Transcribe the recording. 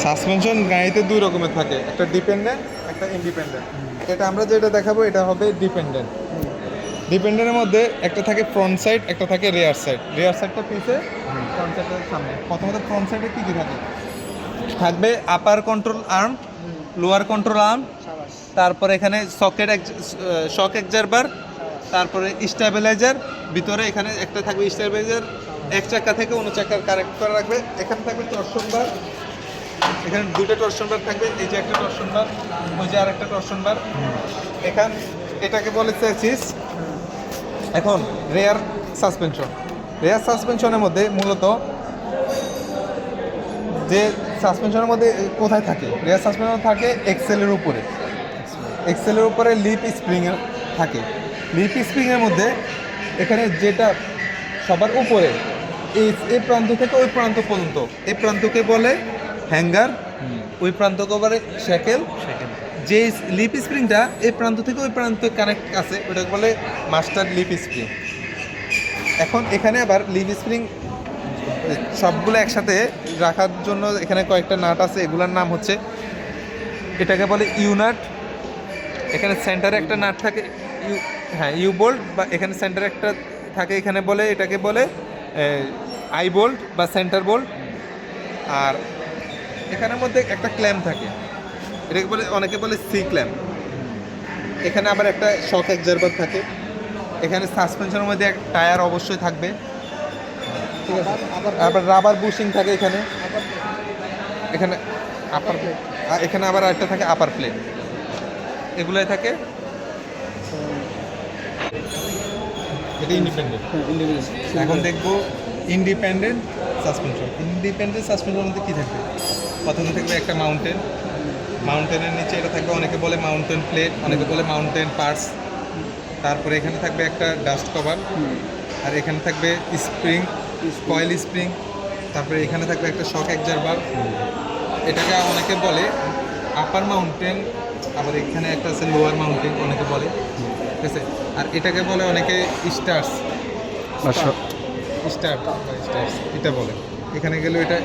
Suspension গাড়িতে দুই রকমের থাকে, একটা ডিপেন্ডেন্ট একটা ইন্ডিপেন্ডেন্ট। এটা আমরা যেটা দেখাবো এটা হবে ডিপেন্ডেন্ট। ডিপেন্ডেন্টের মধ্যে একটা থাকে ফ্রন্ট সাইড, একটা থাকে রেয়ার সাইড। রেয়ার সাইডটা পিছে, ফ্রন্ট সাইডটা সামনে। প্রথমত ফ্রন্ট সাইডে কী কী থাকে? থাকবে upper control arm, lower control arm, তারপরে এখানে শক অ্যাবজর্বার, তারপরে স্টেবিলাইজার। ভিতরে এখানে একটা থাকবে স্টেবিলাইজার, এক চাকা থেকে অন্য চাকার কানেক্ট করা রাখবে। এখানে থাকবে টর্শন বার, এখানে দুটো টর্শন বার থাকবে, এই যে একটা টর্শন বার, ওই যে আরেকটা টর্শন বার। এটাকে বলে চেসিস। এখন রেয়ার সাসপেনশন। রেয়ার সাসপেনশনের মধ্যে মূলত যে সাসপেনশনের মধ্যে কোথায় থাকে? রেয়ার সাসপেনশন থাকে এক্সেলের উপরে। এক্সেলের উপরে লিপ স্প্রিং থাকে। লিপ স্প্রিংয়ের মধ্যে এখানে যেটা সবার উপরে, এই প্রান্ত থেকে ওই প্রান্ত পর্যন্ত, এই প্রান্তকে বলে হ্যাঙ্গার, ওই প্রান্তকে বলে শ্যাকেল। যে লিপ স্প্রিংটা এই প্রান্ত থেকে ওই প্রান্তে কানেক্ট আছে ওটাকে বলে মাস্টার লিপ স্প্রিং। এখন এখানে আবার লিপ স্প্রিং সবগুলো একসাথে রাখার জন্য এখানে কয়েকটা নাট আছে, এগুলোর নাম হচ্ছে, এটাকে বলে ইউ নাট। এখানে সেন্টারে একটা নাট থাকে, ইউ বোল্ট, বা এখানে সেন্টারে একটা থাকে, এখানে বলে, এটাকে বলে আই বোল্ট বা সেন্টার বোল্ট। আর এখানের মধ্যে একটা ক্ল্যাম্প থাকে, এটাকে বলে, অনেকে বলে সি ক্ল্যাম্প। এখানে আবার একটা শক অ্যাবজর্বার থাকে। এখানে সাসপেনশনের মধ্যে এক টায়ার অবশ্যই থাকবে, ঠিক আছে। আবার রাবার বুশিং থাকে এখানে, এখানে আপার প্লেট, আর এখানে আবার একটা থাকে আপার প্লেট, এগুলোই থাকে। এটা ইন্ডিপেন্ডেন্ট। এখন দেখবো ইন্ডিপেন্ডেন্ট সাসপেনশন। ইন্ডিপেন্ডেন্ট সাসপেনশনের মধ্যে কী থাকবে? প্রথমে থাকবে একটা মাউন্টেন, মাউন্টেনের নিচে এটা থাকবে, অনেকে বলে মাউন্টেন প্লেট, অনেকে বলে মাউন্টেন পার্টস। তারপরে এখানে থাকবে একটা ডাস্ট কভার, আর এখানে থাকবে স্প্রিং, কয়েল স্প্রিং। তারপরে এখানে থাকবে একটা শক অ্যাবজর্বার, এটাকে অনেকে বলে আপার মাউন্টেন, আবার এখানে একটা আছে লোয়ার মাউন্টেন অনেকে বলে, ঠিক আছে। আর এটাকে বলে অনেকে স্টার্স, এটা বলে। এখানে গেলে এটা